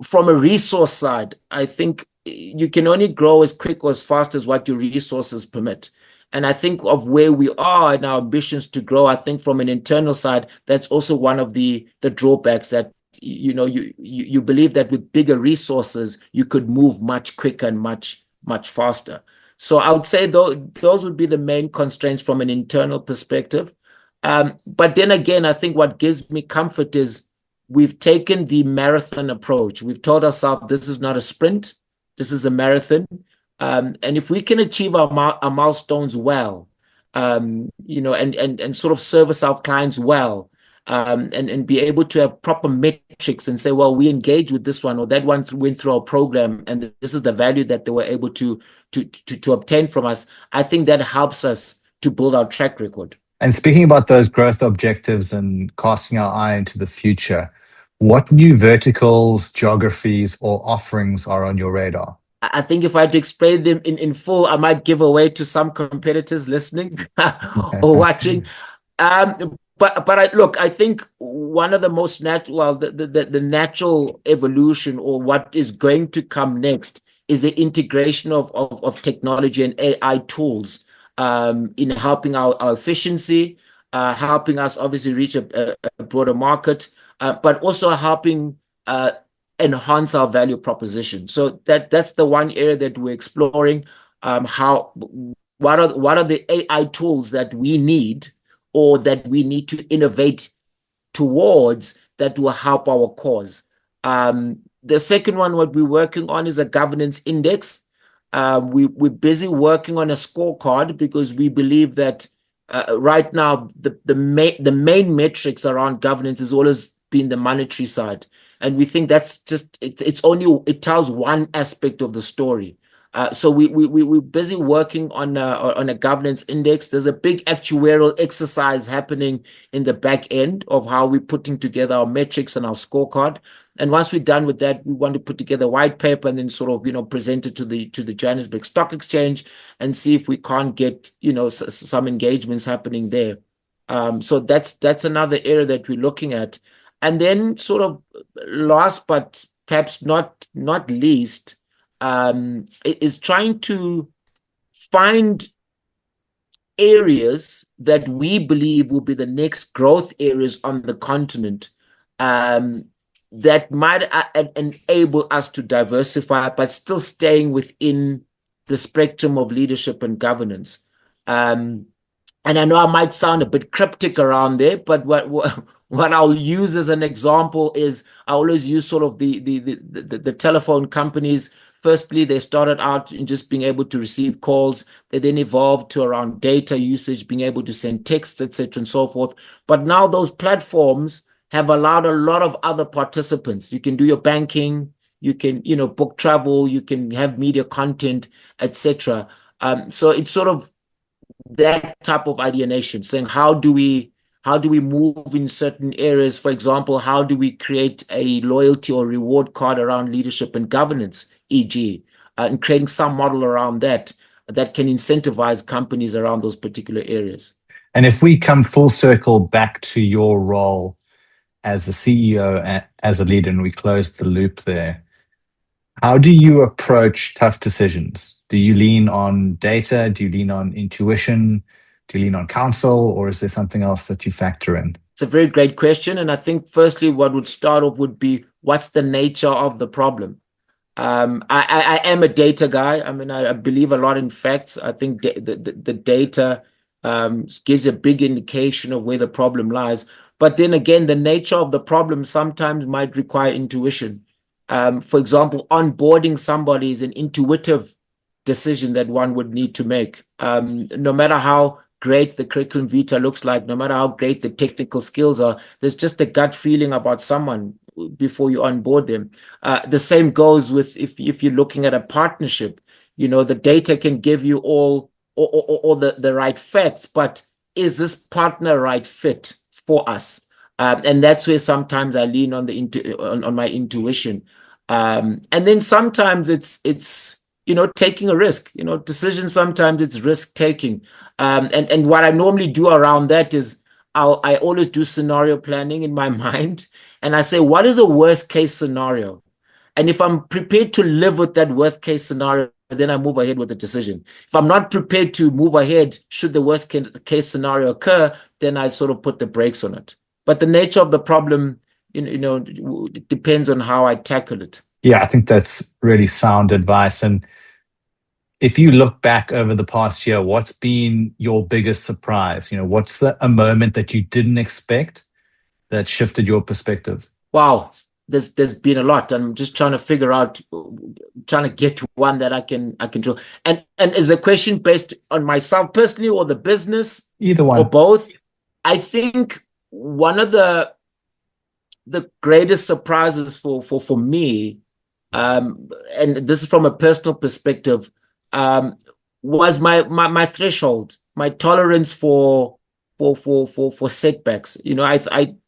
from a resource side, I think you can only grow as quick or as fast as what your resources permit. And I think of where we are and our ambitions to grow, I think from an internal side, that's also one of the drawbacks, that you believe that with bigger resources, you could move much quicker and much faster. So I would say those would be the main constraints from an internal perspective. But then again, I think what gives me comfort is we've taken the marathon approach. We've told ourselves this is not a sprint, this is a marathon. And if we can achieve our milestones well, and sort of service our clients well, and be able to have proper metrics and say, well, we engage with this one or that one went through our program, and this is the value that they were able to obtain from us. I think that helps us to build our track record. And speaking about those growth objectives and casting our eye into the future, what new verticals, geographies, or offerings are on your radar? I think if I had to explain them in full, I might give away to some competitors listening or watching. Look, I think one of the most natural, well, the natural evolution, or what is going to come next, is the integration of technology and AI tools in helping our efficiency, helping us obviously reach a broader market, but also helping enhance our value proposition. So that's the one area that we're exploring. What are the AI tools that we need, or that we need to innovate towards, that will help our cause? The second one, what we're working on, is a governance index. We're busy working on a scorecard, because we believe that right now the main metrics around governance has always been the monetary side, and we think that's just it tells one aspect of the story. So we're busy working on a governance index. There's a big actuarial exercise happening in the back end of how we're putting together our metrics and our scorecard. And once we're done with that, we want to put together a white paper and then sort of, present it to the Johannesburg Stock Exchange, and see if we can't get, some engagements happening there. So that's another area that we're looking at. And then, sort of last but perhaps not least, is trying to find areas that we believe will be the next growth areas on the continent, that might enable us to diversify, but still staying within the spectrum of leadership and governance. And I know I might sound a bit cryptic around there, but what I'll use as an example is, I always use sort of the telephone companies. Firstly, they started out in just being able to receive calls. They then evolved to around data usage, being able to send texts, etc., and so forth. But now those platforms have allowed a lot of other participants. You can do your banking, you can, book travel, you can have media content, etc. So it's sort of that type of ideation, saying how do we move in certain areas? For example, how do we create a loyalty or reward card around leadership and governance, e.g., and creating some model around that can incentivize companies around those particular areas. And if we come full circle back to your role as a CEO and as a leader, and we close the loop there, how do you approach tough decisions? Do you lean on data? Do you lean on intuition? Do you lean on counsel? Or is there something else that you factor in? It's a very great question. And I think firstly, what would start off would be, what's the nature of the problem? I am a data guy. I mean, I believe a lot in facts. I think the data gives a big indication of where the problem lies. But then again, the nature of the problem sometimes might require intuition. For example, onboarding somebody is an intuitive decision that one would need to make. No matter how great the curriculum vitae looks like, no matter how great the technical skills are, there's just a gut feeling about someone before you onboard them. The same goes with if you're looking at a partnership. The data can give you all the right facts, but is this partner a right fit for us? And that's where sometimes I lean on on my intuition. And then sometimes it's taking a risk. Decisions, sometimes it's risk taking. And what I normally do around that is I always do scenario planning in my mind, and I say, what is a worst case scenario? And if I'm prepared to live with that worst case scenario, then I move ahead with the decision. If I'm not prepared to move ahead, should the worst case scenario occur, then I sort of put the brakes on it. But the nature of the problem, it depends on how I tackle it. Yeah, I think that's really sound advice. And if you look back over the past year, what's been your biggest surprise? What's a moment that you didn't expect that shifted your perspective? Wow, there's been a lot. I'm just trying to get one that I can do. And is the question based on myself personally, or the business? Either one. Or both? I think one of the greatest surprises for me, and this is from a personal perspective, was my threshold, my tolerance for setbacks.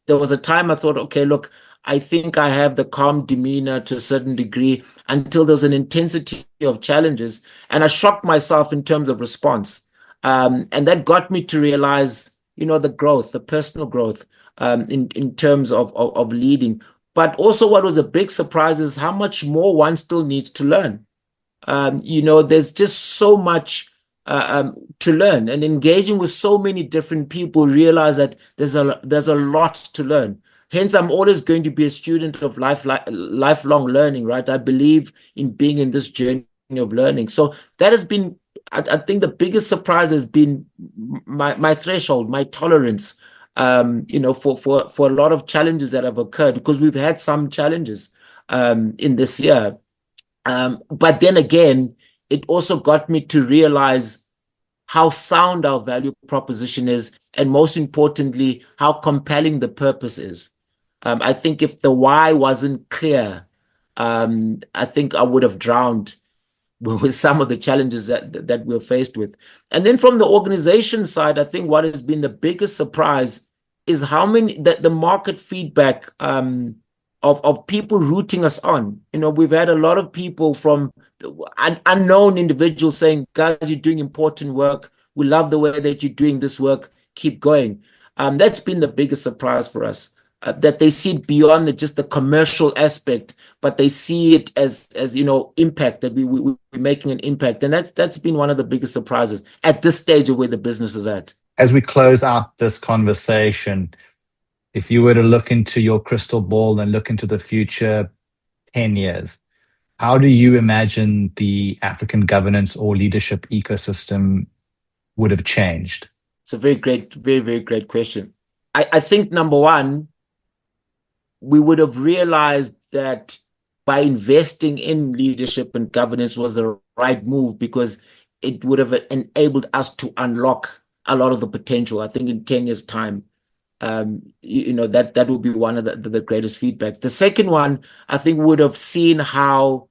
There was a time I thought, okay, look, I think I have the calm demeanor to a certain degree, until there's an intensity of challenges, and I shocked myself in terms of response. And that got me to realize the growth, the personal growth, in terms of leading. But also what was a big surprise is how much more one still needs to learn. There's just so much to learn, and engaging with so many different people, realize that there's a lot to learn. Hence, I'm always going to be a student of lifelong learning, right? I believe in being in this journey of learning. So that has been, I think the biggest surprise has been my threshold, my tolerance, for a lot of challenges that have occurred, because we've had some challenges in this year. But then again, it also got me to realize how sound our value proposition is, and most importantly, how compelling the purpose is. I think if the why wasn't clear, I think I would have drowned with some of the challenges that we're faced with. And then from the organization side, I think what has been the biggest surprise is how many the market feedback of people rooting us on. We've had a lot of people from unknown individuals saying, guys, you're doing important work. We love the way that you're doing this work. Keep going. That's been the biggest surprise for us, that they see it beyond just the commercial aspect, but they see it as impact, that we're making an impact. And that's been one of the biggest surprises at this stage of where the business is at. As we close out this conversation, if you were to look into your crystal ball and look into the future 10 years, how do you imagine the African governance or leadership ecosystem would have changed? It's a very, very great question. I think, number one, we would have realized that by investing in leadership and governance was the right move, because it would have enabled us to unlock a lot of the potential. I think in 10 years' time, that would be one of the greatest feedback. The second one, I think, would have seen how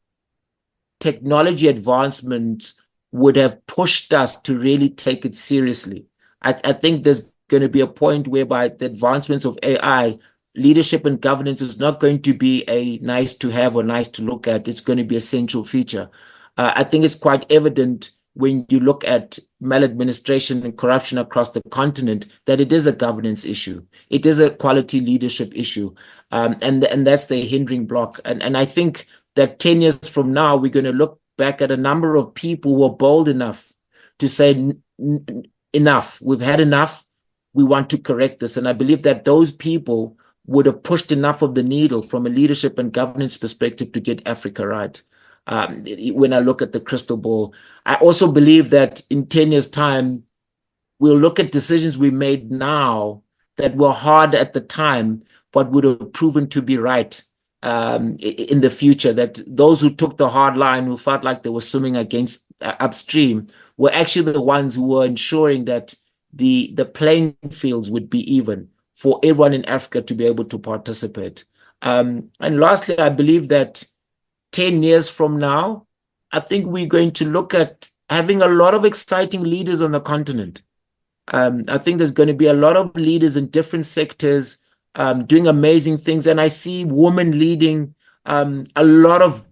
technology advancement would have pushed us to really take it seriously. I think there's going to be a point whereby the advancements of AI, leadership and governance, is not going to be a nice to have or nice to look at. It's going to be an essential feature. I think it's quite evident when you look at maladministration and corruption across the continent that it is a governance issue. It is a quality leadership issue. And that's the hindering block. And I think that 10 years from now, we're going to look back at a number of people who are bold enough to say, enough, we've had enough, we want to correct this. And I believe that those people would have pushed enough of the needle from a leadership and governance perspective to get Africa right. When I look at the crystal ball, I also believe that in 10 years' time, we'll look at decisions we made now that were hard at the time, but would have proven to be right in the future. That those who took the hard line, who felt like they were swimming against upstream, were actually the ones who were ensuring that the playing fields would be even for everyone in Africa to be able to participate. And lastly, I believe that 10 years from now, I think we're going to look at having a lot of exciting leaders on the continent. I think there's going to be a lot of leaders in different sectors doing amazing things. And I see women leading a lot of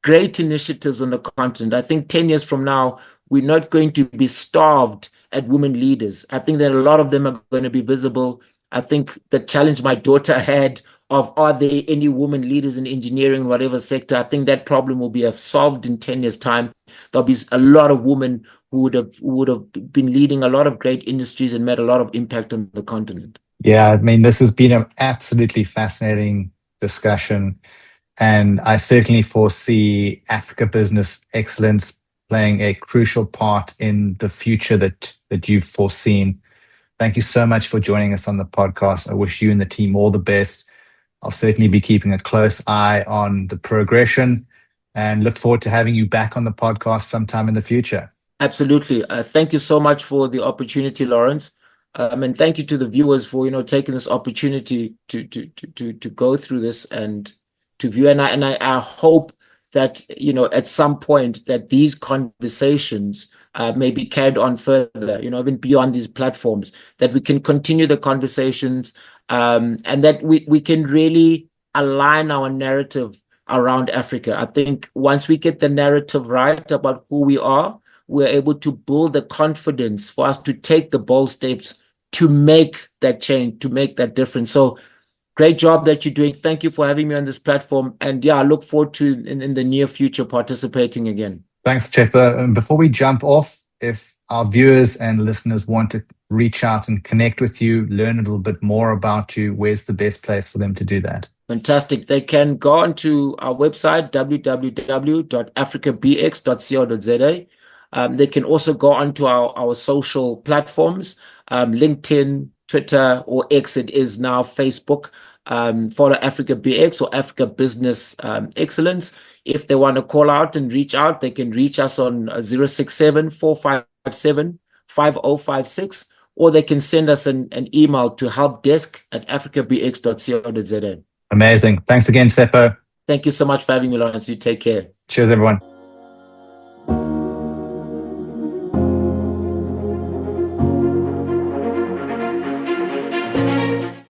great initiatives on the continent. I think 10 years from now, we're not going to be starved at women leaders. I think that a lot of them are going to be visible. I think the challenge my daughter had of, are there any women leaders in engineering, whatever sector, I think that problem will be solved in 10 years' time. There'll be a lot of women who would have been leading a lot of great industries and made a lot of impact on the continent. Yeah, I mean, this has been an absolutely fascinating discussion. And I certainly foresee Africa Business Excellence playing a crucial part in the future that you've foreseen. Thank you so much for joining us on the podcast. I wish you and the team all the best. I'll certainly be keeping a close eye on the progression and look forward to having you back on the podcast sometime in the future. Absolutely. Thank you so much for the opportunity, Lawrence. And thank you to the viewers for, taking this opportunity to go through this and to view. And I hope that, at some point that these conversations may be carried on further, even beyond these platforms, that we can continue the conversations and that we can really align our narrative around Africa. I think once we get the narrative right about who we are, we're able to build the confidence for us to take the bold steps to make that change, to make that difference. So great job that you're doing. Thank you for having me on this platform. And yeah, I look forward to in the near future participating again. Thanks, Tsepo. And before we jump off, if our viewers and listeners want to reach out and connect with you, learn a little bit more about you, where's the best place for them to do that? Fantastic. They can go onto our website, www.africabx.co.za. They can also go onto our social platforms, LinkedIn, Twitter, or X, it is now Facebook. Follow Africa BX or Africa Business Excellence. If they want to call out and reach out, they can reach us on 067-457-5056, or they can send us an email to helpdesk@africabx.co.za. Amazing. Thanks again, Tsepo. Thank you so much for having me, Lawrence. You take care. Cheers, everyone.